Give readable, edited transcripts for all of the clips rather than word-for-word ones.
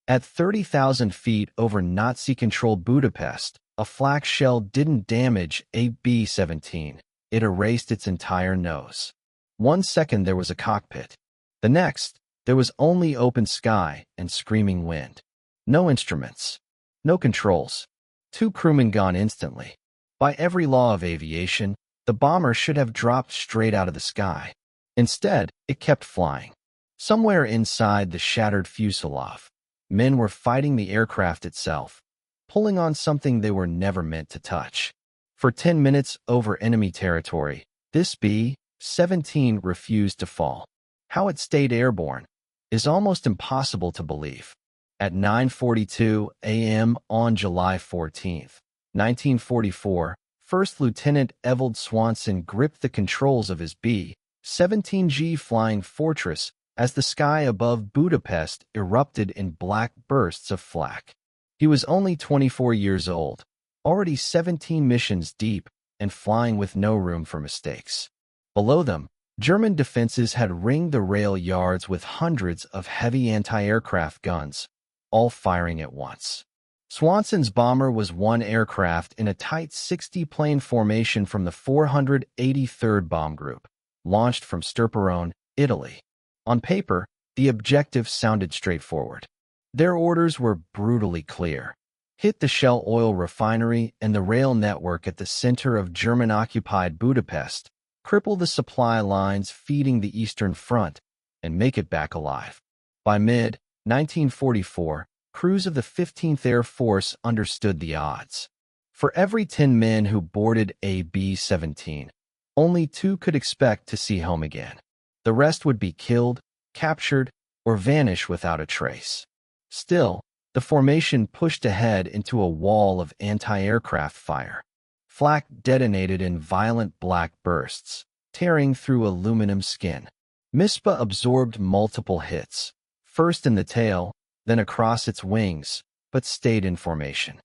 At 30,000 feet over Nazi-controlled Budapest, a flak shell didn't damage a B-17. It erased its entire nose. 1 second there was a cockpit. The next, there was only open sky and screaming wind. No instruments. No controls. 2 crewmen gone instantly. By every law of aviation, the bomber should have dropped straight out of the sky. Instead, it kept flying. Somewhere inside the shattered fuselage, men were fighting the aircraft itself, pulling on something they were never meant to touch. For 10 minutes over enemy territory, this B-17 refused to fall. How it stayed airborne is almost impossible to believe. At 9:42 a.m. on July 14, 1944, First Lieutenant Evald Swanson gripped the controls of his B-17G Flying Fortress as the sky above Budapest erupted in black bursts of flak. He was only 24 years old, already 17 missions deep, and flying with no room for mistakes. Below them, German defenses had ringed the rail yards with hundreds of heavy anti-aircraft guns, all firing at once. Swanson's bomber was one aircraft in a tight 60-plane formation from the 483rd Bomb Group, launched from Sturparone, Italy. On paper, the objective sounded straightforward. Their orders were brutally clear. Hit the Shell oil refinery and the rail network at the center of German-occupied Budapest, cripple the supply lines feeding the Eastern Front, and make it back alive. By mid-1944, crews of the 15th Air Force understood the odds. For every 10 men who boarded a B-17, only 2 could expect to see home again. The rest would be killed, captured, or vanish without a trace. Still, the formation pushed ahead into a wall of anti-aircraft fire. Flak detonated in violent black bursts, tearing through aluminum skin. MSPA absorbed multiple hits, first in the tail, then across its wings, but stayed in formation.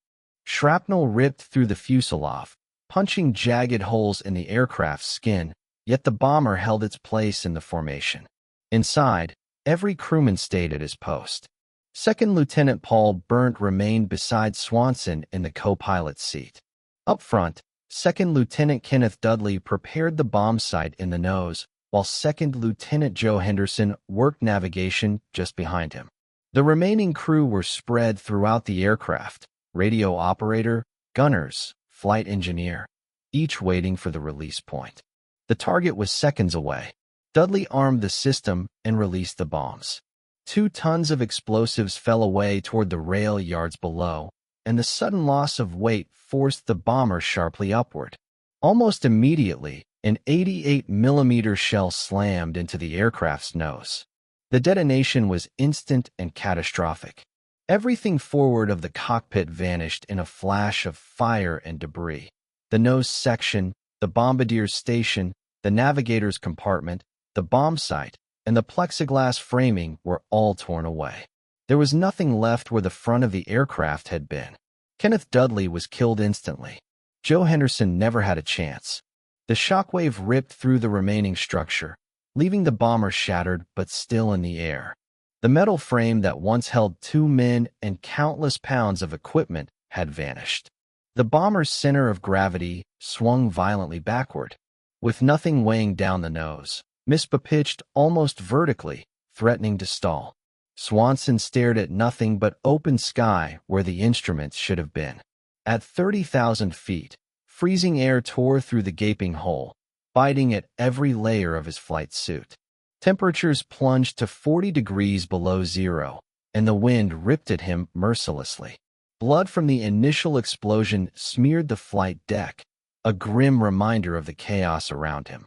Shrapnel ripped through the fuselage, punching jagged holes in the aircraft's skin, yet the bomber held its place in the formation. Inside, every crewman stayed at his post. Second Lieutenant Paul Berndt remained beside Swanson in the co-pilot's seat. Up front, Second Lieutenant Kenneth Dudley prepared the bomb sight in the nose, while Second Lieutenant Joe Henderson worked navigation just behind him. The remaining crew were spread throughout the aircraft: radio operator, gunners, flight engineer, each waiting for the release point. The target was seconds away. Dudley armed the system and released the bombs. 2 tons of explosives fell away toward the rail yards below, and the sudden loss of weight forced the bomber sharply upward. Almost immediately, an 88mm shell slammed into the aircraft's nose. The detonation was instant and catastrophic. Everything forward of the cockpit vanished in a flash of fire and debris. The nose section, the bombardier's station, the navigator's compartment, the bomb sight, and the plexiglass framing were all torn away. There was nothing left where the front of the aircraft had been. Kenneth Dudley was killed instantly. Joe Henderson never had a chance. The shockwave ripped through the remaining structure, leaving the bomber shattered but still in the air. The metal frame that once held 2 men and countless pounds of equipment had vanished. The bomber's center of gravity swung violently backward. With nothing weighing down the nose, MSPA pitched almost vertically, threatening to stall. Swanson stared at nothing but open sky where the instruments should have been. At 30,000 feet, freezing air tore through the gaping hole, biting at every layer of his flight suit. Temperatures plunged to 40 degrees below zero, and the wind ripped at him mercilessly. Blood from the initial explosion smeared the flight deck, a grim reminder of the chaos around him.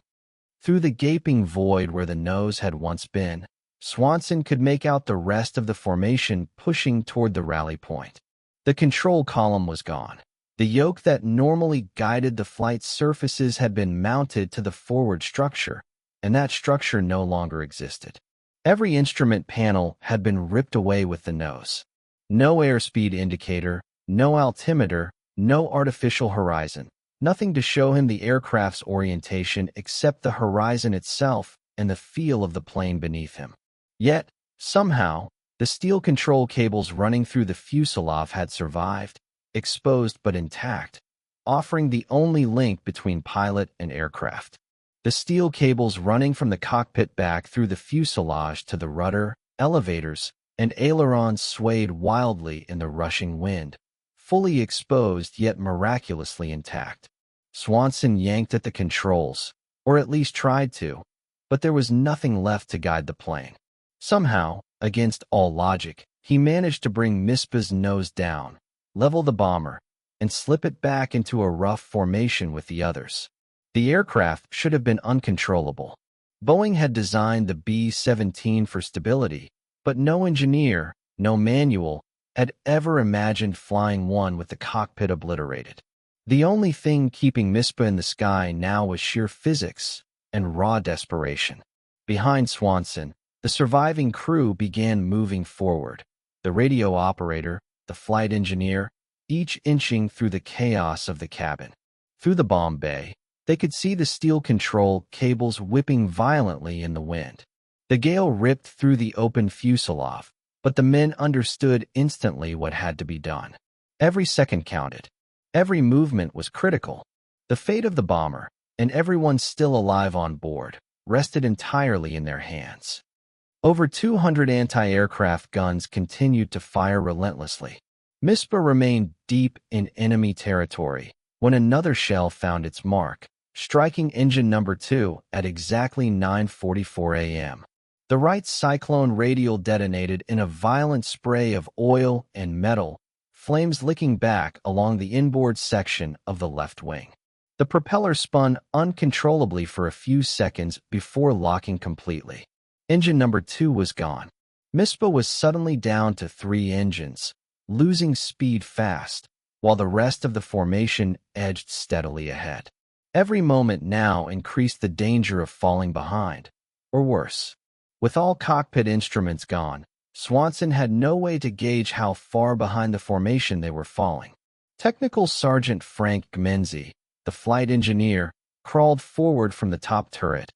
Through the gaping void where the nose had once been, Swanson could make out the rest of the formation pushing toward the rally point. The control column was gone. The yoke that normally guided the flight surfaces had been mounted to the forward structure, and that structure no longer existed. Every instrument panel had been ripped away with the nose. No airspeed indicator, no altimeter, no artificial horizon. Nothing to show him the aircraft's orientation except the horizon itself and the feel of the plane beneath him. Yet, somehow, The steel control cables running through the fuselage had survived, exposed but intact, offering the only link between pilot and aircraft. The steel cables running from the cockpit back through the fuselage to the rudder, elevators, and ailerons swayed wildly in the rushing wind, fully exposed yet miraculously intact. Swanson yanked at the controls, or at least tried to, but there was nothing left to guide the plane. Somehow, against all logic, he managed to bring MSPA's nose down, level the bomber, and slip it back into a rough formation with the others. The aircraft should have been uncontrollable. Boeing had designed the B-17 for stability, but no engineer, no manual, had ever imagined flying one with the cockpit obliterated. The only thing keeping MSPA in the sky now was sheer physics and raw desperation. Behind Swanson, the surviving crew began moving forward, the radio operator, the flight engineer, each inching through the chaos of the cabin. Through the bomb bay, they could see the steel control cables whipping violently in the wind. The gale ripped through the open fuselage, but the men understood instantly what had to be done. Every second counted. Every movement was critical. The fate of the bomber, and everyone still alive on board, rested entirely in their hands. Over 200 anti-aircraft guns continued to fire relentlessly. MSPA remained deep in enemy territory when another shell found its mark, striking engine number 2 at exactly 9:44 a.m. The right cyclone radial detonated in a violent spray of oil and metal, flames licking back along the inboard section of the left wing. The propeller spun uncontrollably for a few seconds before locking completely. Engine number 2 was gone. MSPA was suddenly down to 3 engines, losing speed fast, while the rest of the formation edged steadily ahead. Every moment now increased the danger of falling behind, or worse. With all cockpit instruments gone, Swanson had no way to gauge how far behind the formation they were falling. Technical Sergeant Frank Gmenzi, the flight engineer, crawled forward from the top turret,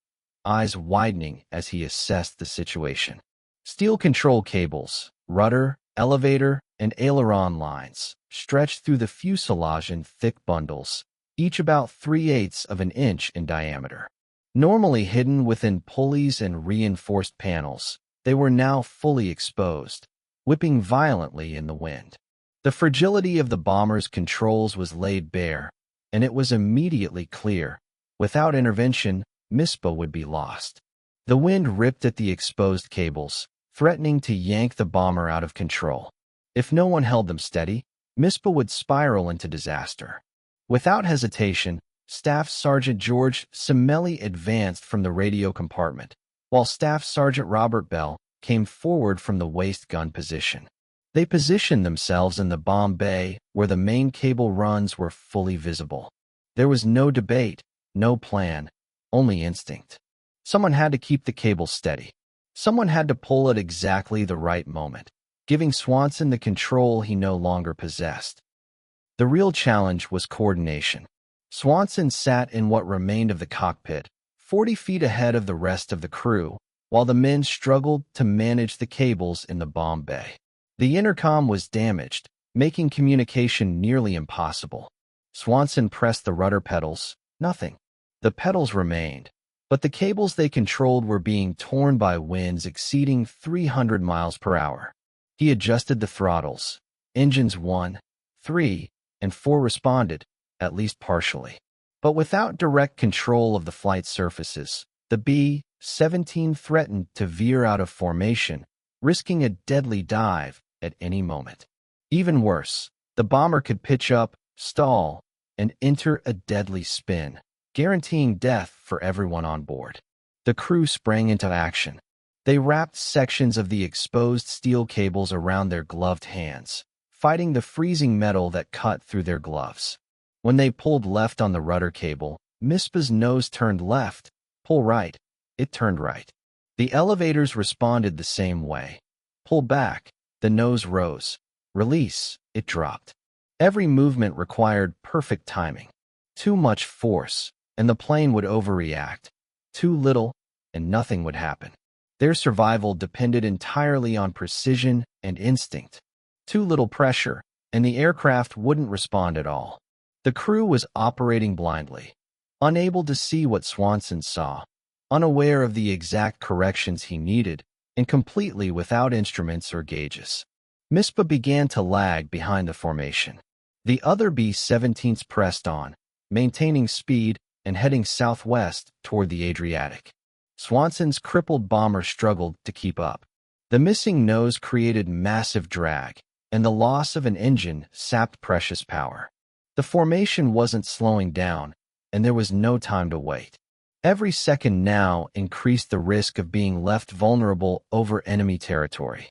eyes widening as he assessed the situation. Steel control cables, rudder, elevator, and aileron lines stretched through the fuselage in thick bundles, each about 3/8 of an inch in diameter. Normally hidden within pulleys and reinforced panels, they were now fully exposed, whipping violently in the wind. The fragility of the bomber's controls was laid bare, and it was immediately clear, without intervention, MSPA would be lost. The wind ripped at the exposed cables, threatening to yank the bomber out of control. If no one held them steady, MSPA would spiral into disaster. Without hesitation, Staff Sergeant George Semelli advanced from the radio compartment, while Staff Sergeant Robert Bell came forward from the waist gun position. They positioned themselves in the bomb bay where the main cable runs were fully visible. There was no debate, no plan, only instinct. Someone had to keep the cable steady. Someone had to pull at exactly the right moment, giving Swanson the control he no longer possessed. The real challenge was coordination. Swanson sat in what remained of the cockpit, 40 feet ahead of the rest of the crew, while the men struggled to manage the cables in the bomb bay. The intercom was damaged, making communication nearly impossible. Swanson pressed the rudder pedals. Nothing. The pedals remained, but the cables they controlled were being torn by winds exceeding 300 miles per hour. He adjusted the throttles. Engines 1, 3, and 4 responded, at least partially. But without direct control of the flight surfaces, the B-17 threatened to veer out of formation, risking a deadly dive at any moment. Even worse, the bomber could pitch up, stall, and enter a deadly spin, guaranteeing death for everyone on board. The crew sprang into action. They wrapped sections of the exposed steel cables around their gloved hands, fighting the freezing metal that cut through their gloves. When they pulled left on the rudder cable, MSPA's nose turned left. Pull right. It turned right. The elevators responded the same way. Pull back. The nose rose. Release. It dropped. Every movement required perfect timing. Too much force, and the plane would overreact. Too little, and nothing would happen. Their survival depended entirely on precision and instinct. Too little pressure, and the aircraft wouldn't respond at all. The crew was operating blindly, unable to see what Swanson saw, unaware of the exact corrections he needed, and completely without instruments or gauges. MSPA began to lag behind the formation. The other B-17s pressed on, maintaining speed and heading southwest toward the Adriatic. Swanson's crippled bomber struggled to keep up. The missing nose created massive drag, and the loss of an engine sapped precious power. The formation wasn't slowing down, and there was no time to wait. Every second now increased the risk of being left vulnerable over enemy territory.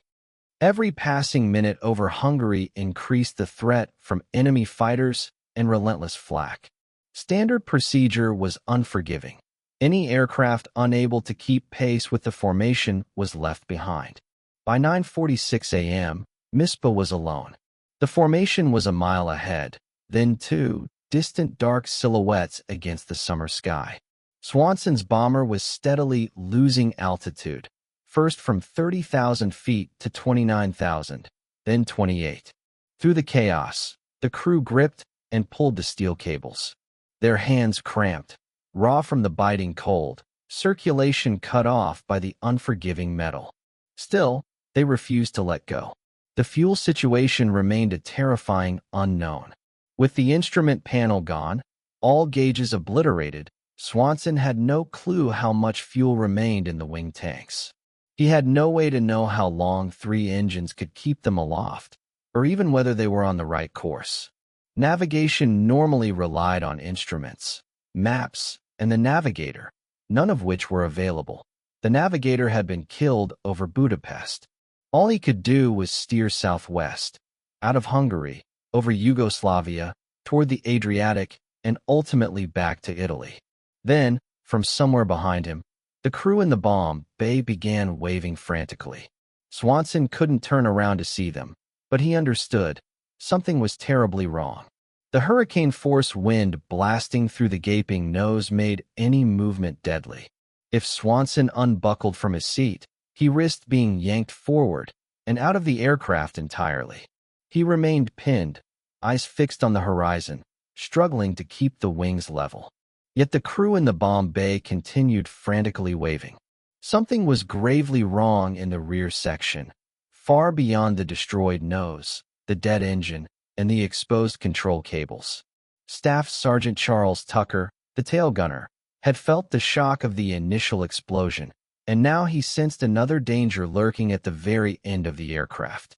Every passing minute over Hungary increased the threat from enemy fighters and relentless flak. Standard procedure was unforgiving. Any aircraft unable to keep pace with the formation was left behind. By 9:46 a.m., MSPA was alone. The formation was a mile ahead, then two distant dark silhouettes against the summer sky. Swanson's bomber was steadily losing altitude, first from 30,000 feet to 29,000, then 28. Through the chaos, the crew gripped and pulled the steel cables. Their hands cramped, raw from the biting cold, circulation cut off by the unforgiving metal. Still, they refused to let go. The fuel situation remained a terrifying unknown. With the instrument panel gone, all gauges obliterated, Swanson had no clue how much fuel remained in the wing tanks. He had no way to know how long 3 engines could keep them aloft, or even whether they were on the right course. Navigation normally relied on instruments, maps, and the navigator, none of which were available. The navigator had been killed over Budapest. All he could do was steer southwest, out of Hungary, over Yugoslavia, toward the Adriatic, and ultimately back to Italy. Then, from somewhere behind him, the crew in the bomb bay began waving frantically. Swanson couldn't turn around to see them, but he understood. Something was terribly wrong. The hurricane-force wind blasting through the gaping nose made any movement deadly. If Swanson unbuckled from his seat, he risked being yanked forward and out of the aircraft entirely. He remained pinned, eyes fixed on the horizon, struggling to keep the wings level. Yet the crew in the bomb bay continued frantically waving. Something was gravely wrong in the rear section, far beyond the destroyed nose, the dead engine, and the exposed control cables. Staff Sergeant Charles Tucker, the tail gunner, had felt the shock of the initial explosion, and now he sensed another danger lurking at the very end of the aircraft.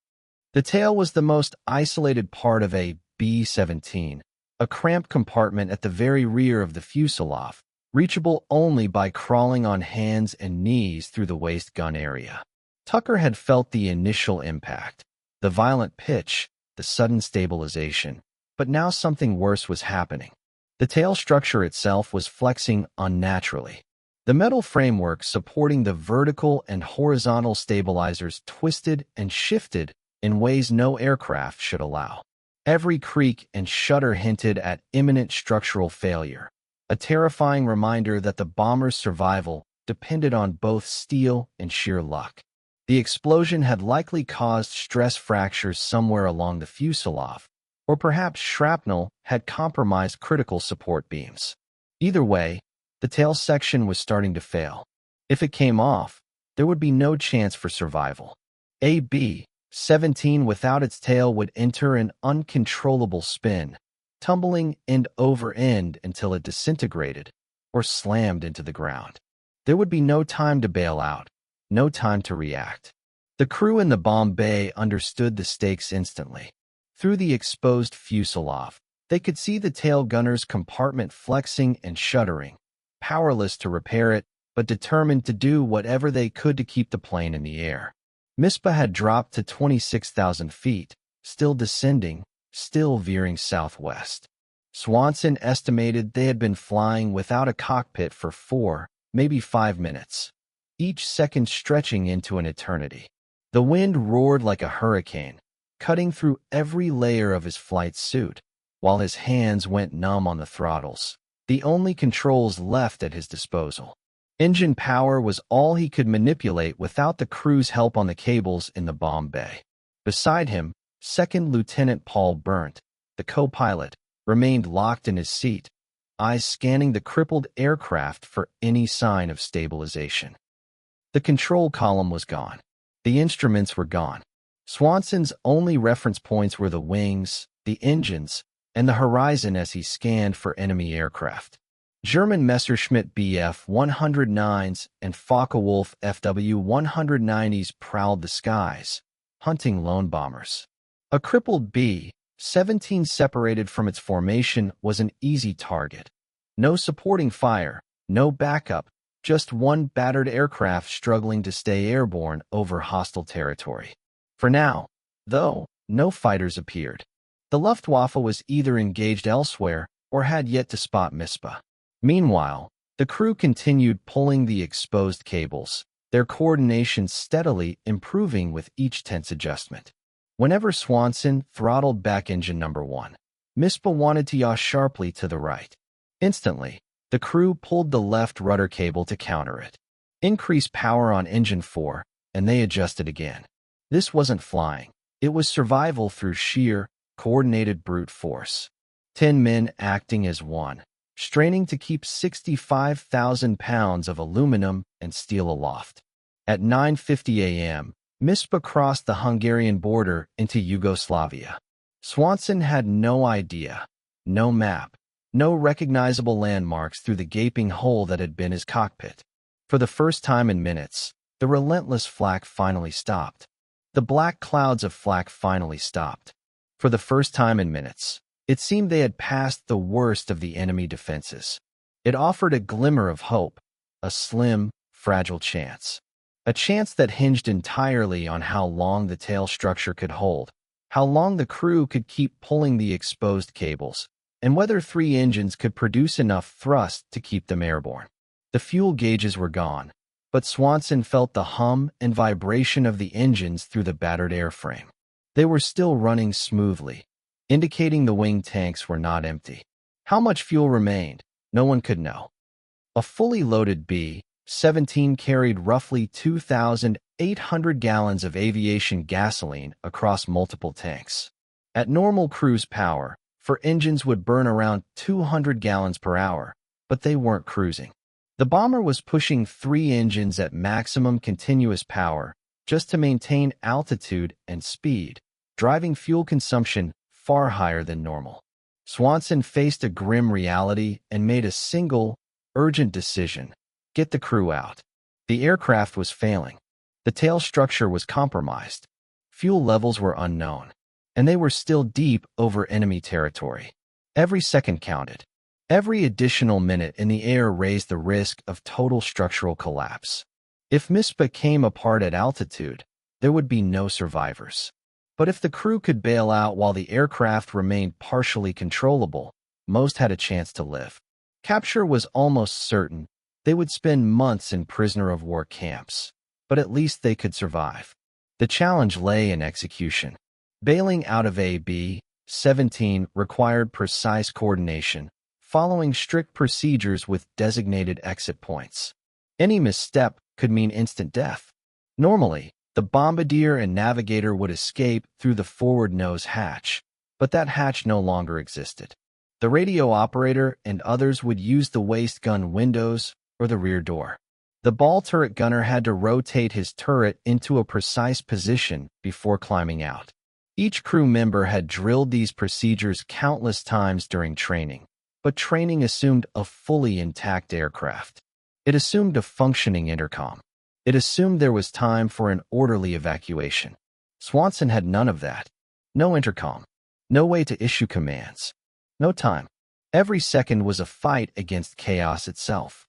The tail was the most isolated part of a B-17, a cramped compartment at the very rear of the fuselage, reachable only by crawling on hands and knees through the waist gun area. Tucker had felt the initial impact, the violent pitch, the sudden stabilization, but now something worse was happening. The tail structure itself was flexing unnaturally. The metal framework supporting the vertical and horizontal stabilizers twisted and shifted in ways no aircraft should allow. Every creak and shudder hinted at imminent structural failure, a terrifying reminder that the bomber's survival depended on both steel and sheer luck. The explosion had likely caused stress fractures somewhere along the fuselage, or perhaps shrapnel had compromised critical support beams. Either way, the tail section was starting to fail. If it came off, there would be no chance for survival. A B-17 without its tail would enter an uncontrollable spin, tumbling end over end until it disintegrated or slammed into the ground. There would be no time to bail out, no time to react. The crew in the bomb bay understood the stakes instantly. Through the exposed fuselage, they could see the tail gunner's compartment flexing and shuddering, powerless to repair it, but determined to do whatever they could to keep the plane in the air. MSPA had dropped to 26,000 feet, still descending, still veering southwest. Swanson estimated they had been flying without a cockpit for 4, maybe 5 minutes, each second stretching into an eternity. The wind roared like a hurricane, cutting through every layer of his flight suit, while his hands went numb on the throttles, the only controls left at his disposal. Engine power was all he could manipulate without the crew's help on the cables in the bomb bay. Beside him, Second Lieutenant Paul Berndt, the co-pilot, remained locked in his seat, eyes scanning the crippled aircraft for any sign of stabilization. The control column was gone. The instruments were gone. Swanson's only reference points were the wings, the engines, and the horizon as he scanned for enemy aircraft. German Messerschmitt Bf-109s and Focke-Wulf Fw-190s prowled the skies, hunting lone bombers. A crippled B-17 separated from its formation was an easy target. No supporting fire, no backup, just one battered aircraft struggling to stay airborne over hostile territory. For now, though, no fighters appeared. The Luftwaffe was either engaged elsewhere or had yet to spot MSPA. Meanwhile, the crew continued pulling the exposed cables, their coordination steadily improving with each tense adjustment. Whenever Swanson throttled back engine number 1, MSPA wanted to yaw sharply to the right. Instantly, the crew pulled the left rudder cable to counter it. Increase power on engine 4, and they adjusted again. This wasn't flying. It was survival through sheer, coordinated brute force. 10 men acting as one, straining to keep 65,000 pounds of aluminum and steel aloft. At 9:50 a.m., MSPA crossed the Hungarian border into Yugoslavia. Swanson had no idea, no map, no recognizable landmarks through the gaping hole that had been his cockpit. For the first time in minutes, the relentless flak finally stopped. The black clouds of flak finally stopped. For the first time in minutes, it seemed they had passed the worst of the enemy defenses. It offered a glimmer of hope, a slim, fragile chance. A chance that hinged entirely on how long the tail structure could hold, how long the crew could keep pulling the exposed cables, and whether 3 engines could produce enough thrust to keep them airborne. The fuel gauges were gone, but Swanson felt the hum and vibration of the engines through the battered airframe. They were still running smoothly, indicating the wing tanks were not empty. How much fuel remained, no one could know. A fully loaded B-17 carried roughly 2,800 gallons of aviation gasoline across multiple tanks. At normal cruise power, 4 engines would burn around 200 gallons per hour, but they weren't cruising. The bomber was pushing 3 engines at maximum continuous power just to maintain altitude and speed, driving fuel consumption far higher than normal. Swanson faced a grim reality and made a single, urgent decision: get the crew out. The aircraft was failing. The tail structure was compromised. Fuel levels were unknown, and they were still deep over enemy territory. Every second counted. Every additional minute in the air raised the risk of total structural collapse. If MSPA came apart at altitude, there would be no survivors. But if the crew could bail out while the aircraft remained partially controllable, most had a chance to live. Capture was almost certain. They would spend months in prisoner-of-war camps, but at least they could survive. The challenge lay in execution. Bailing out of a B-17 required precise coordination, following strict procedures with designated exit points. Any misstep could mean instant death. Normally, the bombardier and navigator would escape through the forward nose hatch, but that hatch no longer existed. The radio operator and others would use the waist gun windows or the rear door. The ball turret gunner had to rotate his turret into a precise position before climbing out. Each crew member had drilled these procedures countless times during training, but training assumed a fully intact aircraft. It assumed a functioning intercom. It assumed there was time for an orderly evacuation. Swanson had none of that. No intercom. No way to issue commands. No time. Every second was a fight against chaos itself.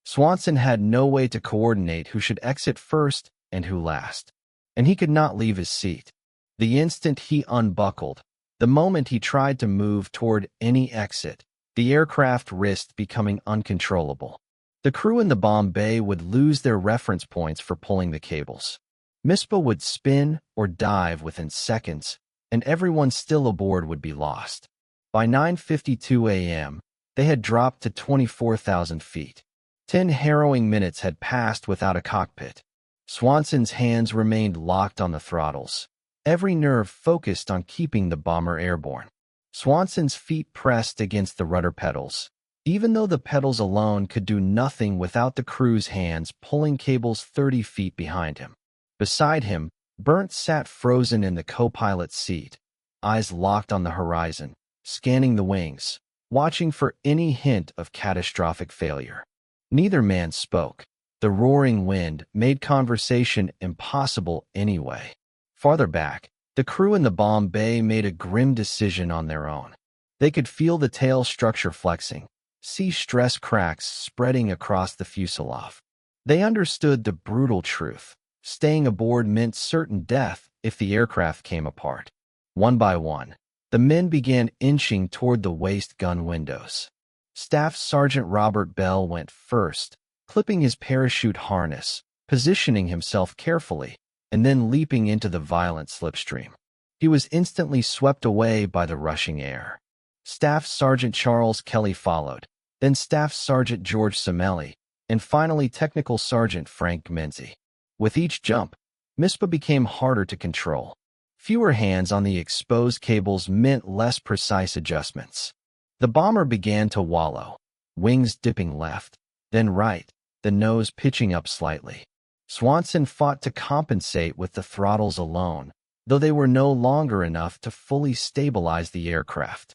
Swanson had no way to coordinate who should exit first and who last. And he could not leave his seat. The instant he unbuckled, the moment he tried to move toward any exit, the aircraft risked becoming uncontrollable. The crew in the bomb bay would lose their reference points for pulling the cables. MSPA would spin or dive within seconds, and everyone still aboard would be lost. By 9:52 a.m., they had dropped to 24,000 feet. 10 harrowing minutes had passed without a cockpit. Swanson's hands remained locked on the throttles, every nerve focused on keeping the bomber airborne. Swanson's feet pressed against the rudder pedals, even though the pedals alone could do nothing without the crew's hands pulling cables 30 feet behind him. Beside him, Burnt sat frozen in the co-pilot's seat, eyes locked on the horizon, scanning the wings, watching for any hint of catastrophic failure. Neither man spoke. The roaring wind made conversation impossible anyway. Farther back, the crew in the bomb bay made a grim decision on their own. They could feel the tail structure flexing, see stress cracks spreading across the fuselage. They understood the brutal truth. Staying aboard meant certain death if the aircraft came apart. One by one, the men began inching toward the waist gun windows. Staff Sergeant Robert Bell went first, clipping his parachute harness, positioning himself carefully, and then leaping into the violent slipstream. He was instantly swept away by the rushing air. Staff Sergeant Charles Kelly followed, then Staff Sergeant George Semelli, and finally Technical Sergeant Frank Menzie. With each jump, MSPA became harder to control. Fewer hands on the exposed cables meant less precise adjustments. The bomber began to wallow, wings dipping left, then right, the nose pitching up slightly. Swanson fought to compensate with the throttles alone, though they were no longer enough to fully stabilize the aircraft.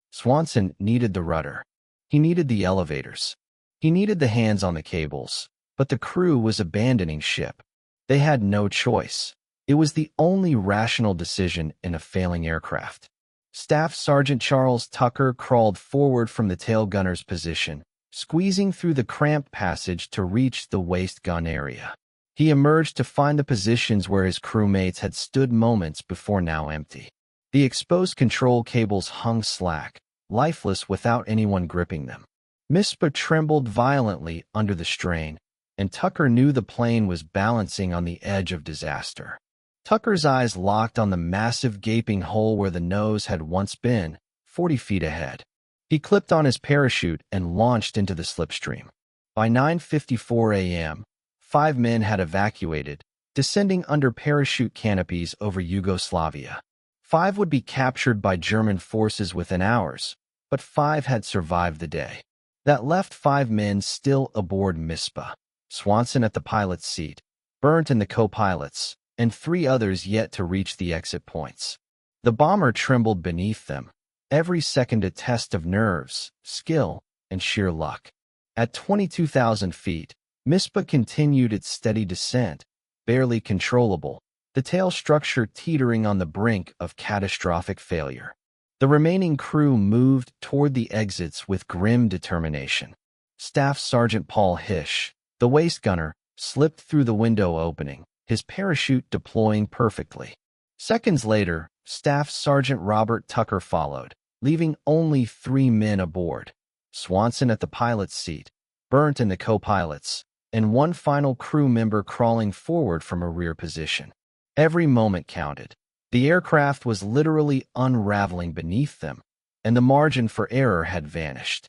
Swanson needed the rudder. He needed the elevators. He needed the hands on the cables, but the crew was abandoning ship. They had no choice. It was the only rational decision in a failing aircraft. Staff Sergeant Charles Tucker crawled forward from the tail gunner's position, squeezing through the cramped passage to reach the waist gun area. He emerged to find the positions where his crewmates had stood moments before now empty. The exposed control cables hung slack, lifeless without anyone gripping them. MSPA trembled violently under the strain, and Tucker knew the plane was balancing on the edge of disaster. Tucker's eyes locked on the massive gaping hole where the nose had once been, 40 feet ahead. He clipped on his parachute and launched into the slipstream. By 9:54 a.m., 5 men had evacuated, descending under parachute canopies over Yugoslavia. 5 would be captured by German forces within hours, but 5 had survived the day. That left 5 men still aboard MSPA. Swanson at the pilot's seat, Burnt in the co-pilots, and 3 others yet to reach the exit points. The bomber trembled beneath them, every second a test of nerves, skill, and sheer luck. At 22,000 feet, MSPA continued its steady descent, barely controllable, the tail structure teetering on the brink of catastrophic failure. The remaining crew moved toward the exits with grim determination. Staff Sergeant Paul Hish, the waist gunner, slipped through the window opening, his parachute deploying perfectly. Seconds later, Staff Sergeant Robert Tucker followed, leaving only 3 men aboard. Swanson at the pilot's seat, Burnt in the co-pilots, and 1 final crew member crawling forward from a rear position. Every moment counted. The aircraft was literally unraveling beneath them, and the margin for error had vanished.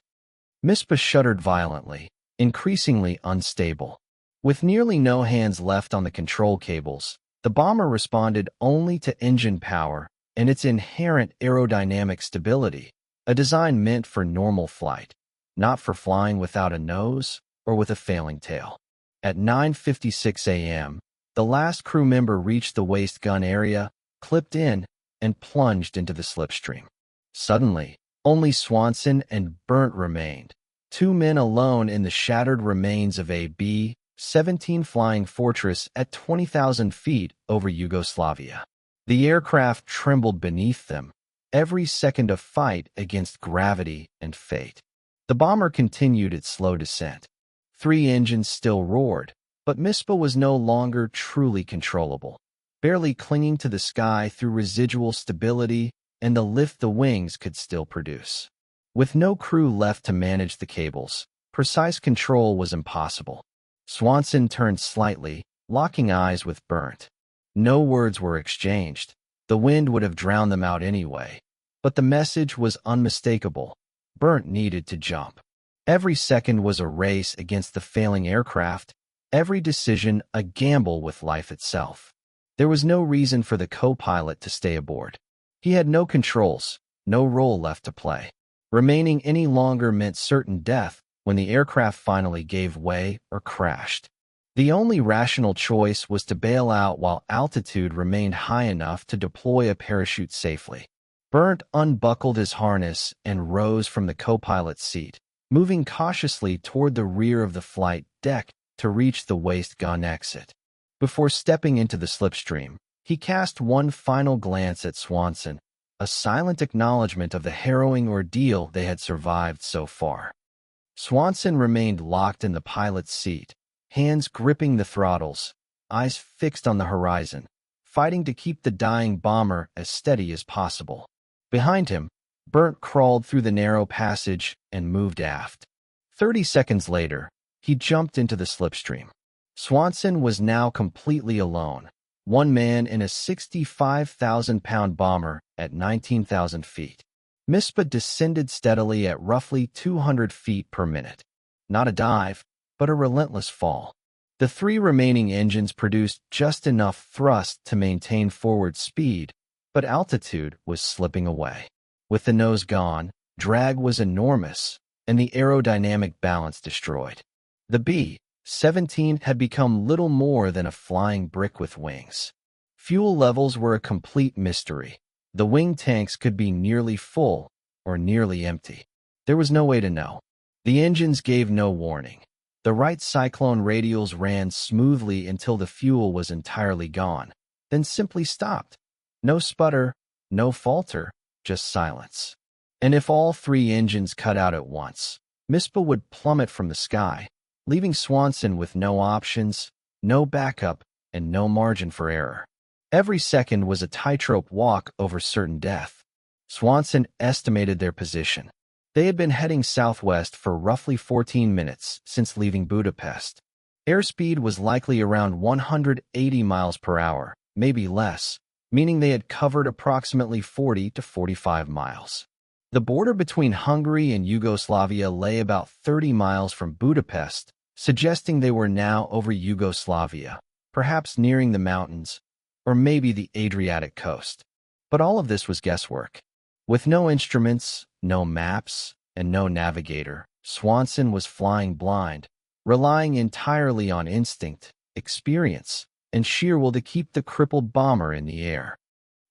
MSPA shuddered violently, increasingly unstable. With nearly no hands left on the control cables, the bomber responded only to engine power and its inherent aerodynamic stability, a design meant for normal flight, not for flying without a nose or with a failing tail. At 9:56 a.m., the last crew member reached the waist gun area, clipped in, and plunged into the slipstream. Suddenly, only Swanson and Burnt remained, 2 men alone in the shattered remains of a B-17 flying fortress at 20,000 feet over Yugoslavia. The aircraft trembled beneath them, every second a fight against gravity and fate. The bomber continued its slow descent. 3 engines still roared, but MSPA was no longer truly controllable, barely clinging to the sky through residual stability and the lift the wings could still produce. With no crew left to manage the cables, precise control was impossible. Swanson turned slightly, locking eyes with Burnt. No words were exchanged. The wind would have drowned them out anyway. But the message was unmistakable. Burnt needed to jump. Every second was a race against the failing aircraft, every decision a gamble with life itself. There was no reason for the co-pilot to stay aboard. He had no controls, no role left to play. Remaining any longer meant certain death when the aircraft finally gave way or crashed. The only rational choice was to bail out while altitude remained high enough to deploy a parachute safely. Bernd unbuckled his harness and rose from the co-pilot's seat, moving cautiously toward the rear of the flight deck to reach the waist-gun exit. Before stepping into the slipstream, he cast one final glance at Swanson, a silent acknowledgement of the harrowing ordeal they had survived so far. Swanson remained locked in the pilot's seat, hands gripping the throttles, eyes fixed on the horizon, fighting to keep the dying bomber as steady as possible. Behind him, Bernd crawled through the narrow passage and moved aft. 30 seconds later, he jumped into the slipstream. Swanson was now completely alone, one man in a 65,000-pound bomber at 19,000 feet. MSPA descended steadily at roughly 200 feet per minute. Not a dive, but a relentless fall. The three remaining engines produced just enough thrust to maintain forward speed, but altitude was slipping away. With the nose gone, drag was enormous, and the aerodynamic balance destroyed. The B-17 had become little more than a flying brick with wings. Fuel levels were a complete mystery. The wing tanks could be nearly full or nearly empty. There was no way to know. The engines gave no warning. The right cyclone radials ran smoothly until the fuel was entirely gone, then simply stopped. No sputter, no falter, just silence. And if all three engines cut out at once, MSPA would plummet from the sky, leaving Swanson with no options, no backup, and no margin for error. Every second was a tightrope walk over certain death. Swanson estimated their position. They had been heading southwest for roughly 14 minutes since leaving Budapest. Airspeed was likely around 180 miles per hour, maybe less, meaning they had covered approximately 40 to 45 miles. The border between Hungary and Yugoslavia lay about 30 miles from Budapest, suggesting they were now over Yugoslavia, perhaps nearing the mountains, or maybe the Adriatic coast. But all of this was guesswork. With no instruments, no maps, and no navigator, Swanson was flying blind, relying entirely on instinct, experience, and sheer will to keep the crippled bomber in the air.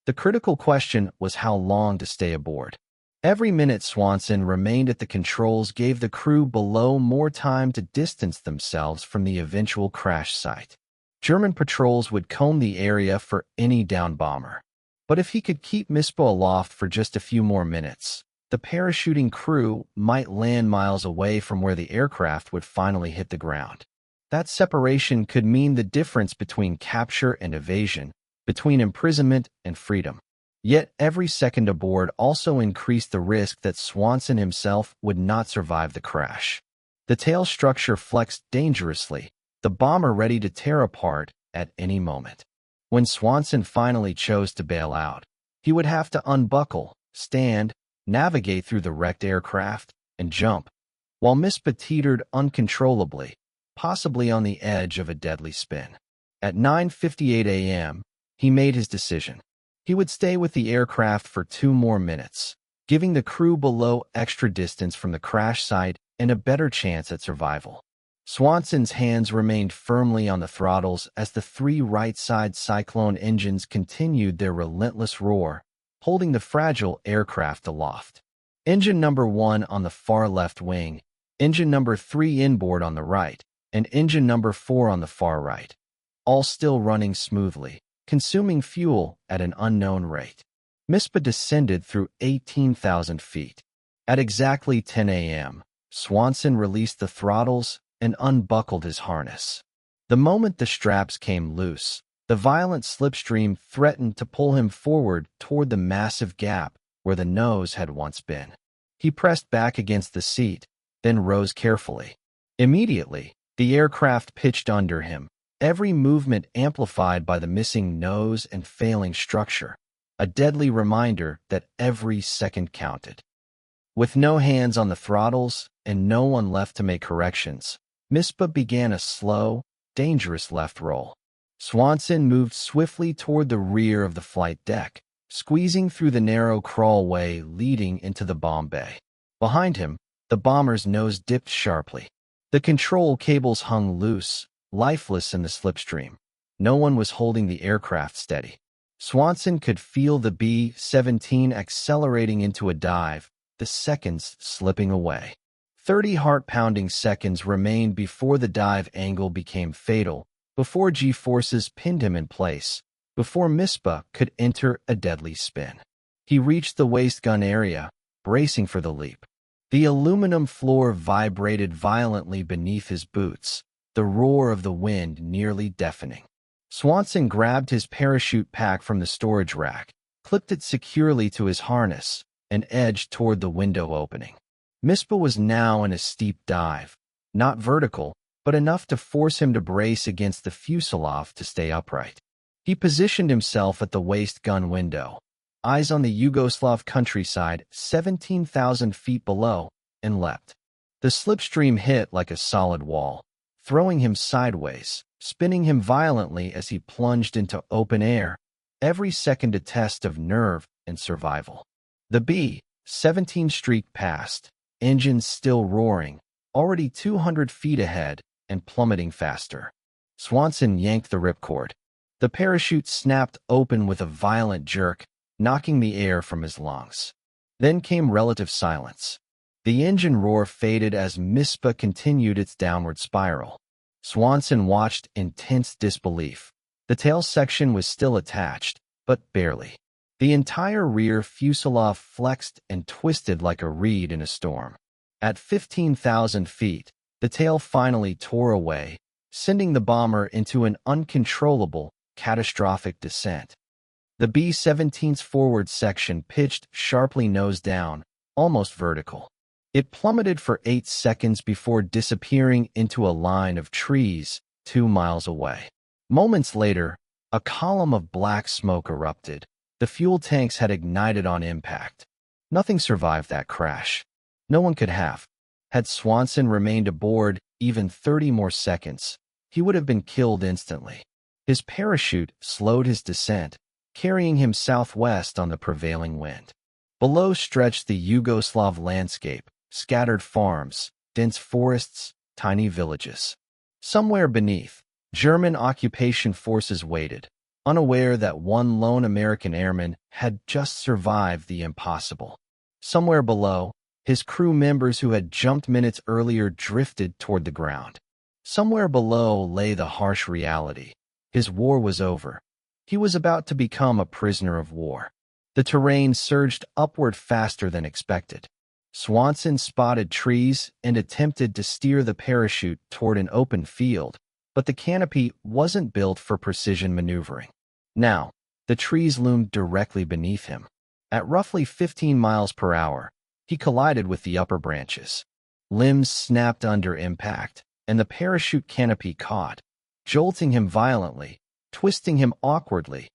The critical question was how long to stay aboard. Every minute Swanson remained at the controls gave the crew below more time to distance themselves from the eventual crash site. German patrols would comb the area for any downed bomber. But if he could keep MSPA aloft for just a few more minutes, the parachuting crew might land miles away from where the aircraft would finally hit the ground. That separation could mean the difference between capture and evasion, between imprisonment and freedom. Yet every second aboard also increased the risk that Swanson himself would not survive the crash. The tail structure flexed dangerously, the bomber ready to tear apart at any moment. When Swanson finally chose to bail out, he would have to unbuckle, stand, navigate through the wrecked aircraft, and jump, while MSPA teetered uncontrollably, possibly on the edge of a deadly spin. At 9:58 a.m., he made his decision. He would stay with the aircraft for 2 more minutes, giving the crew below extra distance from the crash site and a better chance at survival. Swanson's hands remained firmly on the throttles as the 3 right-side Cyclone engines continued their relentless roar, holding the fragile aircraft aloft. Engine number 1 on the far left wing, engine number 3 inboard on the right, and engine number 4 on the far right, all still running smoothly, consuming fuel at an unknown rate. MSPA descended through 18,000 feet. At exactly 10 a.m., Swanson released the throttles and unbuckled his harness. The moment the straps came loose, the violent slipstream threatened to pull him forward toward the massive gap where the nose had once been. He pressed back against the seat, then rose carefully. Immediately, the aircraft pitched under him, every movement amplified by the missing nose and failing structure, a deadly reminder that every second counted. With no hands on the throttles, and no one left to make corrections, MSPA began a slow, dangerous left roll. Swanson moved swiftly toward the rear of the flight deck, squeezing through the narrow crawlway leading into the bomb bay. Behind him, the bomber's nose dipped sharply. The control cables hung loose, lifeless in the slipstream. No one was holding the aircraft steady. Swanson could feel the B-17 accelerating into a dive, the seconds slipping away. 30 heart-pounding seconds remained before the dive angle became fatal, before G-forces pinned him in place, before MSPA could enter a deadly spin. He reached the waist gun area, bracing for the leap. The aluminum floor vibrated violently beneath his boots, the roar of the wind nearly deafening. Swanson grabbed his parachute pack from the storage rack, clipped it securely to his harness, and edged toward the window opening. MSPA was now in a steep dive, not vertical, but enough to force him to brace against the fuselage to stay upright. He positioned himself at the waist gun window, eyes on the Yugoslav countryside 17,000 feet below, and leapt. The slipstream hit like a solid wall, throwing him sideways, spinning him violently as he plunged into open air, every second a test of nerve and survival. The B-17 streaked past, engines still roaring, already 200 feet ahead and plummeting faster. Swanson yanked the ripcord. The parachute snapped open with a violent jerk, knocking the air from his lungs. Then came relative silence. The engine roar faded as MSPA continued its downward spiral. Swanson watched in tense disbelief. The tail section was still attached, but barely. The entire rear fuselage flexed and twisted like a reed in a storm. At 15,000 feet, the tail finally tore away, sending the bomber into an uncontrollable, catastrophic descent. The B-17's forward section pitched sharply nose down, almost vertical. It plummeted for 8 seconds before disappearing into a line of trees 2 miles away. Moments later, a column of black smoke erupted. The fuel tanks had ignited on impact. Nothing survived that crash. No one could have. Had Swanson remained aboard even 30 more seconds, he would have been killed instantly. His parachute slowed his descent, carrying him southwest on the prevailing wind. Below stretched the Yugoslav landscape, scattered farms, dense forests, tiny villages. Somewhere beneath, German occupation forces waited, unaware that one lone American airman had just survived the impossible. Somewhere below, his crew members who had jumped minutes earlier drifted toward the ground. Somewhere below lay the harsh reality. His war was over. He was about to become a prisoner of war. The terrain surged upward faster than expected. Swanson spotted trees and attempted to steer the parachute toward an open field, but the canopy wasn't built for precision maneuvering. Now, the trees loomed directly beneath him. At roughly 15 miles per hour, he collided with the upper branches. Limbs snapped under impact, and the parachute canopy caught, jolting him violently, twisting him awkwardly,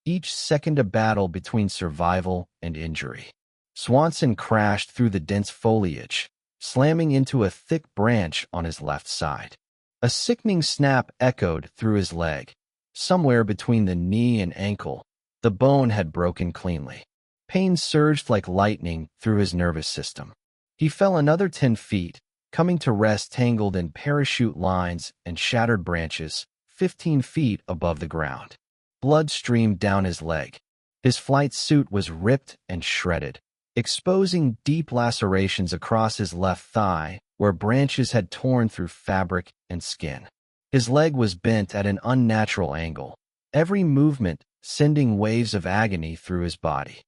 each second a battle between survival and injury. Swanson crashed through the dense foliage, slamming into a thick branch on his left side. A sickening snap echoed through his leg. Somewhere between the knee and ankle, the bone had broken cleanly. Pain surged like lightning through his nervous system. He fell another 10 feet, coming to rest tangled in parachute lines and shattered branches, 15 feet above the ground. Blood streamed down his leg. His flight suit was ripped and shredded, exposing deep lacerations across his left thigh where branches had torn through fabric and skin. His leg was bent at an unnatural angle, every movement sending waves of agony through his body.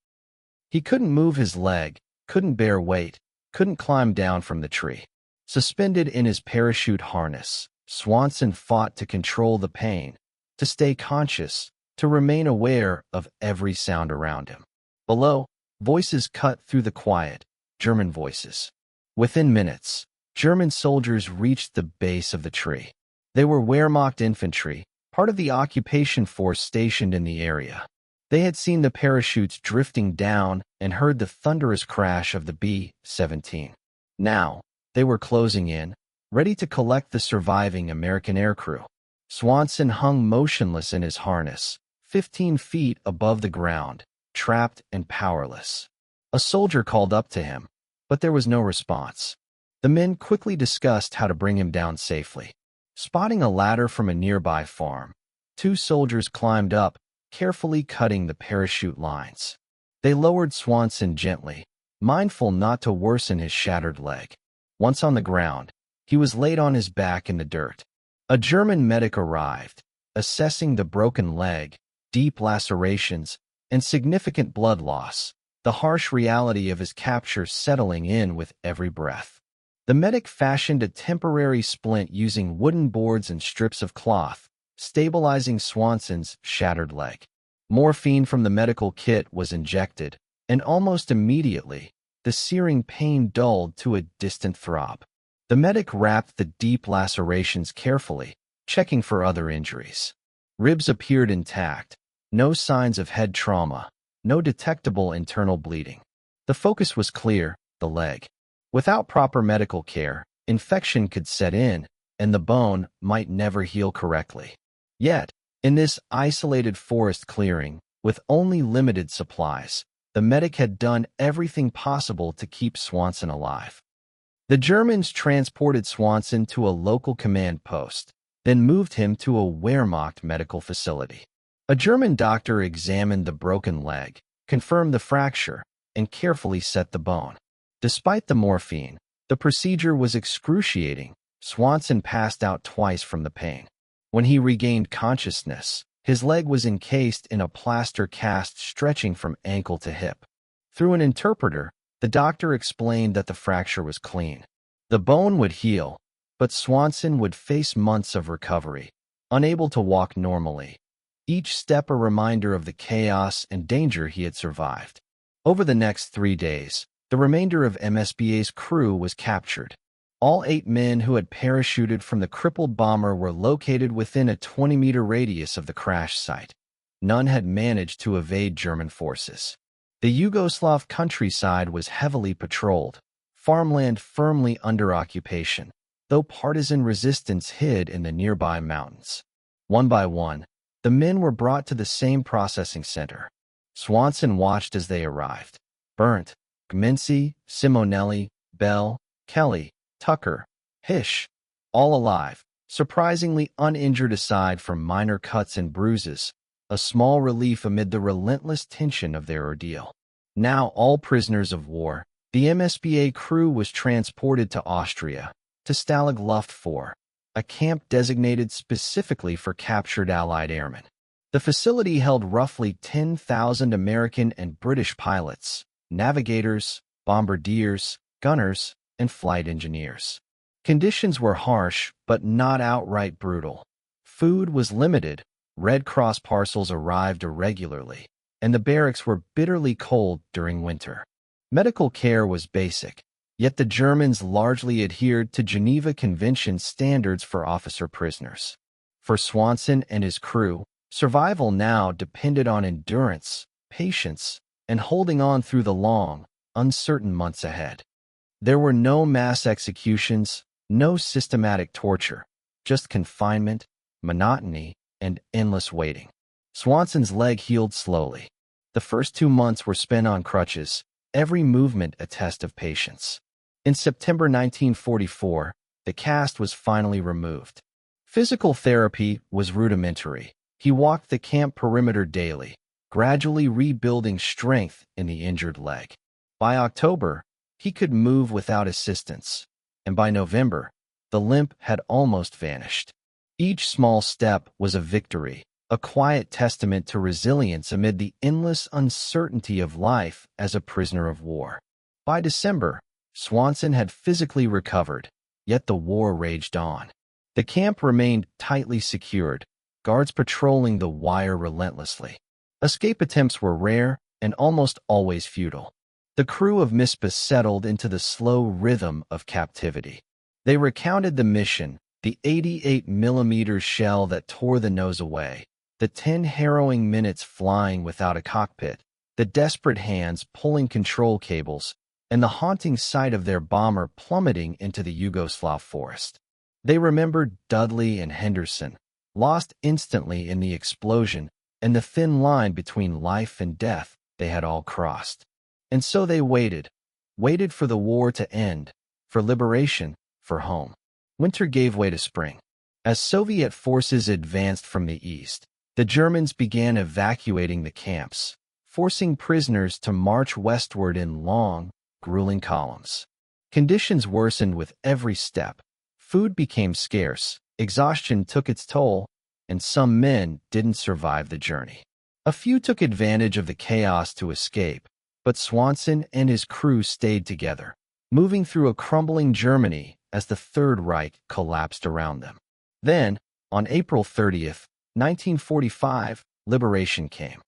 He couldn't move his leg, couldn't bear weight, couldn't climb down from the tree. Suspended in his parachute harness, Swanson fought to control the pain, to stay conscious, to remain aware of every sound around him. Below, voices cut through the quiet, German voices. Within minutes, German soldiers reached the base of the tree. They were Wehrmacht infantry, part of the occupation force stationed in the area. They had seen the parachutes drifting down and heard the thunderous crash of the B-17. Now, They were closing in, ready to collect the surviving American aircrew. Swanson hung motionless in his harness, 15 feet above the ground, trapped and powerless. A soldier called up to him, but there was no response. The men quickly discussed how to bring him down safely. Spotting a ladder from a nearby farm, 2 soldiers climbed up, carefully cutting the parachute lines. They lowered Swanson gently, mindful not to worsen his shattered leg. Once on the ground, he was laid on his back in the dirt. A German medic arrived, assessing the broken leg, deep lacerations, and significant blood loss, the harsh reality of his capture settling in with every breath. The medic fashioned a temporary splint using wooden boards and strips of cloth, stabilizing Swanson's shattered leg. Morphine from the medical kit was injected, and almost immediately, the searing pain dulled to a distant throb. The medic wrapped the deep lacerations carefully, checking for other injuries. Ribs appeared intact, no signs of head trauma, no detectable internal bleeding. The focus was clear, the leg. Without proper medical care, infection could set in, and the bone might never heal correctly. Yet, in this isolated forest clearing, with only limited supplies, the medic had done everything possible to keep Swanson alive. The Germans transported Swanson to a local command post, then moved him to a Wehrmacht medical facility. A German doctor examined the broken leg, confirmed the fracture, and carefully set the bone. Despite the morphine, the procedure was excruciating. Swanson passed out twice from the pain. When he regained consciousness, his leg was encased in a plaster cast stretching from ankle to hip. Through an interpreter, the doctor explained that the fracture was clean. The bone would heal, but Swanson would face months of recovery, unable to walk normally. Each step a reminder of the chaos and danger he had survived. Over the next 3 days, the remainder of MSPA's crew was captured. All 8 men who had parachuted from the crippled bomber were located within a 20-meter radius of the crash site. None had managed to evade German forces. The Yugoslav countryside was heavily patrolled, farmland firmly under occupation, though partisan resistance hid in the nearby mountains. One by one, the men were brought to the same processing center. Swanson watched as they arrived. Berndt, Gmincy, Simonelli, Bell, Kelly, Tucker, Hish, all alive, surprisingly uninjured aside from minor cuts and bruises, a small relief amid the relentless tension of their ordeal. Now all prisoners of war, the MSPA crew was transported to Austria, to Stalag Luft 4, a camp designated specifically for captured Allied airmen. The facility held roughly 10,000 American and British pilots, navigators, bombardiers, gunners, and flight engineers. Conditions were harsh, but not outright brutal. Food was limited, Red Cross parcels arrived irregularly, and the barracks were bitterly cold during winter. Medical care was basic, yet the Germans largely adhered to Geneva Convention standards for officer prisoners. For Swanson and his crew, survival now depended on endurance, patience, and holding on through the long, uncertain months ahead. There were no mass executions, no systematic torture, just confinement, monotony, and endless waiting. Swanson's leg healed slowly. The first 2 months were spent on crutches, every movement a test of patience. In September 1944, the cast was finally removed. Physical therapy was rudimentary. He walked the camp perimeter daily, gradually rebuilding strength in the injured leg. By October, he could move without assistance, and by November, the limp had almost vanished. Each small step was a victory, a quiet testament to resilience amid the endless uncertainty of life as a prisoner of war. By December, Swanson had physically recovered, yet the war raged on. The camp remained tightly secured, guards patrolling the wire relentlessly. Escape attempts were rare and almost always futile. The crew of MSPA settled into the slow rhythm of captivity. They recounted the mission, the 88mm shell that tore the nose away, the 10 harrowing minutes flying without a cockpit, the desperate hands pulling control cables, and the haunting sight of their bomber plummeting into the Yugoslav forest. They remembered Dudley and Henderson, lost instantly in the explosion and the thin line between life and death they had all crossed. And so they waited for the war to end, for liberation, for home. Winter gave way to spring. As Soviet forces advanced from the east, the Germans began evacuating the camps, forcing prisoners to march westward in long, grueling columns. Conditions worsened with every step. Food became scarce, exhaustion took its toll, and some men didn't survive the journey. A few took advantage of the chaos to escape, but Swanson and his crew stayed together, moving through a crumbling Germany as the Third Reich collapsed around them. Then, on April 30th, 1945, liberation came.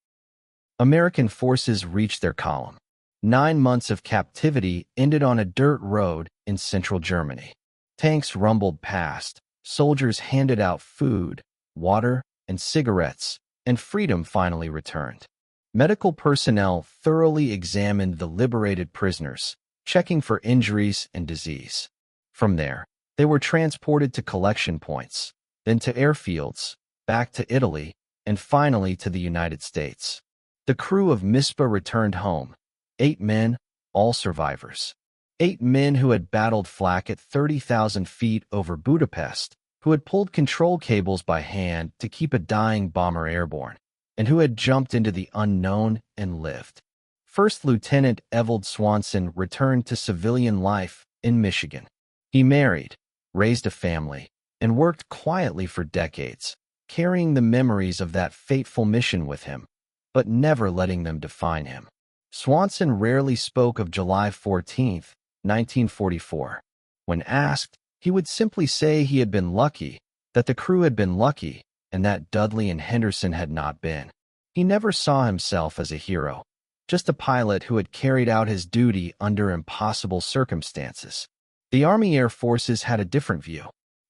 American forces reached their column. 9 months of captivity ended on a dirt road in central Germany. Tanks rumbled past, soldiers handed out food, water, and cigarettes, and freedom finally returned. Medical personnel thoroughly examined the liberated prisoners, checking for injuries and disease. From there, they were transported to collection points, then to airfields, back to Italy, and finally to the United States. The crew of MSPA returned home. 8 men, all survivors. 8 men who had battled flak at 30,000 feet over Budapest, who had pulled control cables by hand to keep a dying bomber airborne, and who had jumped into the unknown and lived. First Lieutenant Evald Swanson returned to civilian life in Michigan. He married, raised a family, and worked quietly for decades, carrying the memories of that fateful mission with him, but never letting them define him. Swanson rarely spoke of July 14, 1944. When asked, he would simply say he had been lucky, that the crew had been lucky, and that Dudley and Henderson had not been. He never saw himself as a hero, just a pilot who had carried out his duty under impossible circumstances. The Army Air Forces had a different view.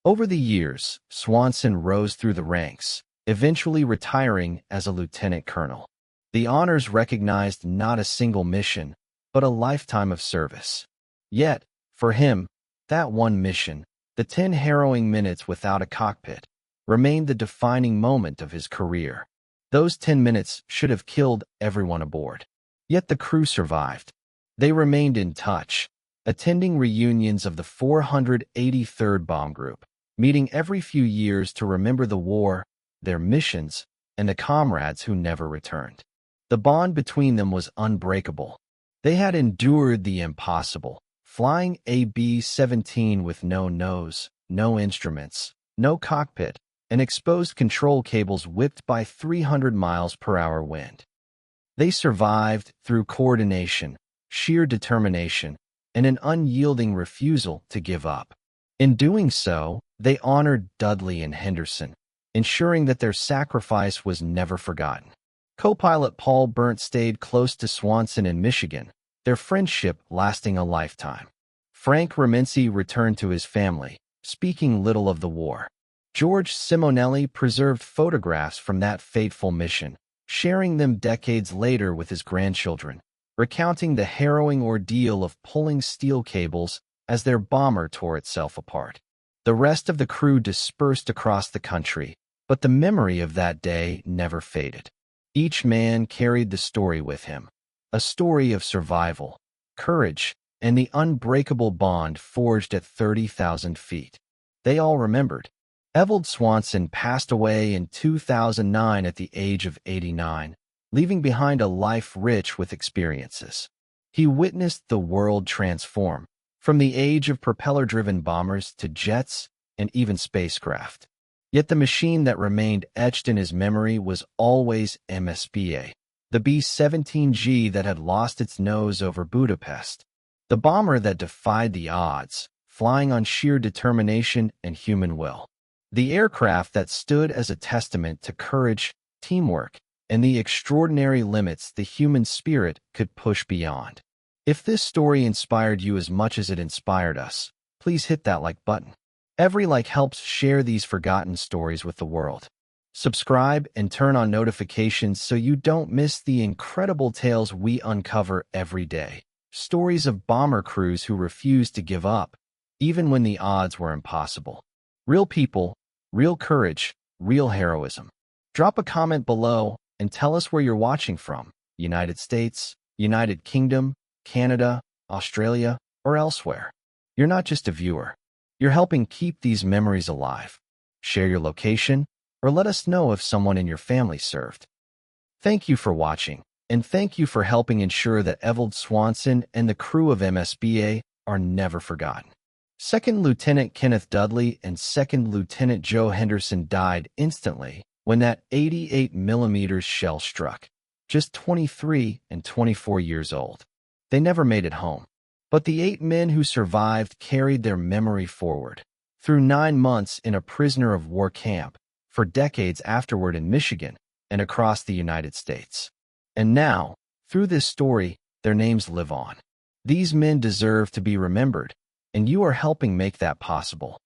Over the years, Swanson rose through the ranks, eventually retiring as a lieutenant colonel. The honors recognized not a single mission, but a lifetime of service. Yet, for him, that one mission, the 10 harrowing minutes without a cockpit, remained the defining moment of his career. Those 10 minutes should have killed everyone aboard. Yet the crew survived. They remained in touch, attending reunions of the 483rd Bomb Group, meeting every few years to remember the war, their missions, and the comrades who never returned. The bond between them was unbreakable. They had endured the impossible, flying a B-17 with no nose, no instruments, no cockpit, and exposed control cables whipped by 300 miles per hour wind. They survived through coordination, sheer determination, and an unyielding refusal to give up. In doing so, they honored Dudley and Henderson, ensuring that their sacrifice was never forgotten. Co-pilot Paul Berndt stayed close to Swanson in Michigan, their friendship lasting a lifetime. Frank Rominski returned to his family, speaking little of the war. George Simonelli preserved photographs from that fateful mission, sharing them decades later with his grandchildren, recounting the harrowing ordeal of pulling steel cables as their bomber tore itself apart. The rest of the crew dispersed across the country, but the memory of that day never faded. Each man carried the story with him, a story of survival, courage, and the unbreakable bond forged at 30,000 feet. They all remembered. Evald Swanson passed away in 2009 at the age of 89, leaving behind a life rich with experiences. He witnessed the world transform, from the age of propeller-driven bombers to jets and even spacecraft. Yet the machine that remained etched in his memory was always MSPA, the B-17G that had lost its nose over Budapest, the bomber that defied the odds, flying on sheer determination and human will. The aircraft that stood as a testament to courage, teamwork, and the extraordinary limits the human spirit could push beyond. If this story inspired you as much as it inspired us, please hit that like button. Every like helps share these forgotten stories with the world. Subscribe and turn on notifications so you don't miss the incredible tales we uncover every day. Stories of bomber crews who refused to give up, even when the odds were impossible. Real people, real courage, real heroism. Drop a comment below and tell us where you're watching from. United States, United Kingdom, Canada, Australia, or elsewhere. You're not just a viewer. You're helping keep these memories alive. Share your location, or let us know if someone in your family served. Thank you for watching, and thank you for helping ensure that Evald Swanson and the crew of MSPA are never forgotten. Second Lieutenant Kenneth Dudley and Second Lieutenant Joe Henderson died instantly when that 88mm shell struck, just 23 and 24 years old. They never made it home. But the 8 men who survived carried their memory forward, through 9 months in a prisoner of war camp, for decades afterward in Michigan, and across the United States. And now, through this story, their names live on. These men deserve to be remembered, and you are helping make that possible.